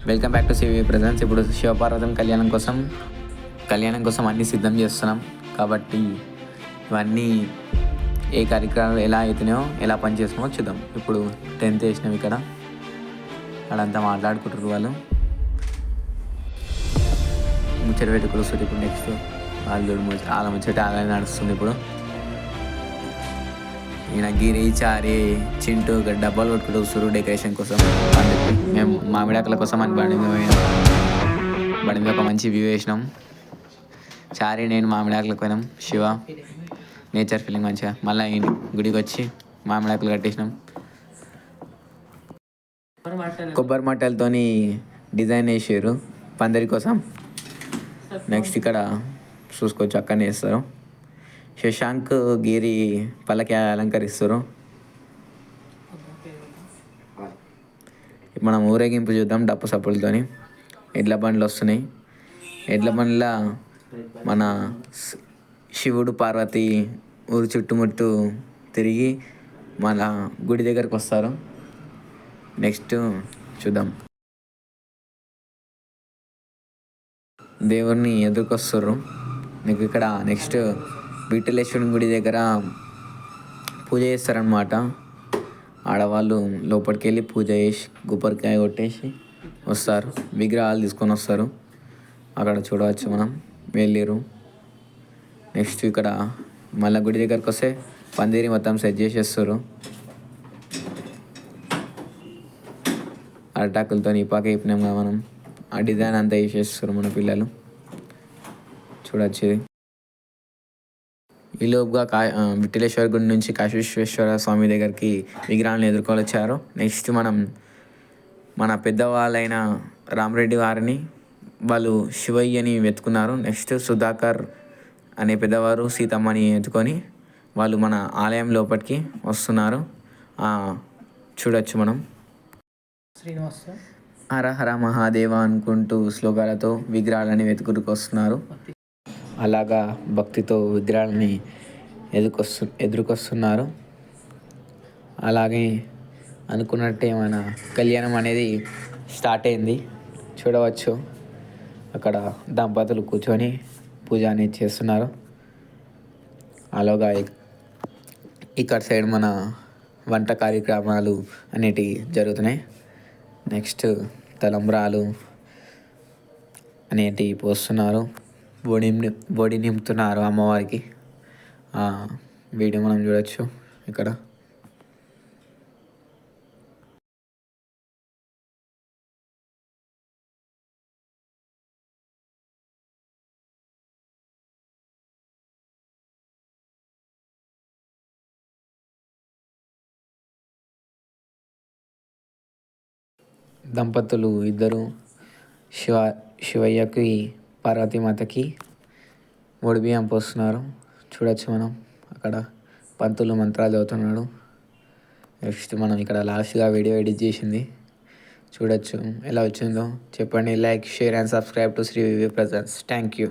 Welcome back to CV presence. ఇప్పుడు శివపార్వతం కళ్యాణం కోసం అన్నీ సిద్ధం చేస్తున్నాం కాబట్టి ఇవన్నీ ఏ కార్యక్రమాలు ఎలా అవుతున్నాయో ఎలా పనిచేస్తున్నామో చూద్దాం. ఇప్పుడు 10th వేసినాం ఇక్కడ, అక్కడంతా మాట్లాడుకుంటారు వాళ్ళు, ముచ్చట పెట్టుకుని వస్తుంది. ఇప్పుడు నెక్స్ట్ వాళ్ళు వాళ్ళ ముచ్చట అలాగే నడుస్తుంది. ఇప్పుడు ఈయన గిరి చారి చింటూ డబ్బాలు కొట్టుకుంటూ వస్తారు డెకరేషన్ కోసం. మేము మామిడాకుల కోసం అని బండి మీద ఒక మంచి వ్యూ వేసినాం. చారి నేను మామిడాకులకు పోయినాం. శివ నేచర్ ఫీలింగ్ మంచిగా. మళ్ళీ గుడికి వచ్చి మామిడాకులు కట్టేసినాం. కొబ్బరి మట్టలతోని డిజైన్ వేసారు పందిరి కోసం. నెక్స్ట్ ఇక్కడ చూసుకోవచ్చు, అక్కడనే వేస్తారు. శశాంక్ గిరి పల్లకి అలంకరిస్తారు. మనం ఊరేగింపు చూద్దాం. డప్పు సప్పులతోని ఎడ్ల బండ్లు వస్తున్నాయి. ఎడ్ల బండ్ల మన శివుడు పార్వతి ఊరు చుట్టుముట్టు తిరిగి మన గుడి దగ్గరకు వస్తారు. నెక్స్ట్ చూద్దాం, దేవుడిని ఎదుర్కొస్తారు. మీకు ఇక్కడ నెక్స్ట్ విఠలేశ్వరుని గుడి దగ్గర పూజ చేస్తారనమాట. ఆడవాళ్ళు లోపలికి వెళ్ళి పూజ చేసి గుబ్బరికాయ కొట్టేసి వస్తారు. విగ్రహాలు తీసుకొని వస్తారు. అక్కడ చూడవచ్చు మనం వెళ్ళిరు. నెక్స్ట్ ఇక్కడ మళ్ళీ గుడి దగ్గరకు వస్తే పందిరి మొత్తం సెట్ చేసేస్తారు. అరటాకులతో ఇపాక వేపినాం కదా మనం, ఆ డిజైన్ అంతా వేసేస్తారు మన పిల్లలు. చూడవచ్చు. ఈలోపుగా విఠలేశ్వర గుడి నుంచి కాశీశ్వేశ్వర స్వామి దగ్గరికి విగ్రహాలను ఎదుర్కొని వచ్చారు. నెక్స్ట్ మన పెద్దవాళ్ళైన రామరెడ్డి వారిని వాళ్ళు శివయ్యని వెతుకున్నారు. నెక్స్ట్ సుధాకర్ అనే పెద్దవారు సీతమ్మని ఎత్తుకొని వాళ్ళు మన ఆలయం లోపలికి వస్తున్నారు. చూడొచ్చు మనం. హర హర మహాదేవ అనుకుంటూ శ్లోకాలతో విగ్రహాలని వెతుకుతుకొస్తున్నారు. అలాగా భక్తితో విగ్రహాలని ఎదుర్కొస్తున్నారు. అలాగే అనుకున్నట్టే మన కళ్యాణం అనేది స్టార్ట్ అయింది. చూడవచ్చు, అక్కడ దంపతులు కూర్చొని పూజ అనేది చేస్తున్నారు. అలాగా ఇక్కడ సైడ్ మన వంట కార్యక్రమాలు అనేటివి జరుగుతున్నాయి. నెక్స్ట్ తలంబ్రాలు అనేటివి పోస్తున్నారు. బొడి నింపుతున్నారు అమ్మవారికి. వీడియో మనం చూడవచ్చు ఇక్కడ. దంపతులు ఇద్దరు శివయ్యకి పార్వతీమాతకి బియ్యం పోస్తున్నారు. చూడవచ్చు మనం అక్కడ పంతులు మంత్రాలు చదువుతున్నాడు. నెక్స్ట్ మనం ఇక్కడ లాస్ట్గా వీడియో ఎడిట్ చేసింది చూడవచ్చు. ఎలా వచ్చిందో చెప్పండి. Like, share and subscribe to Sri VV presence. Thank you.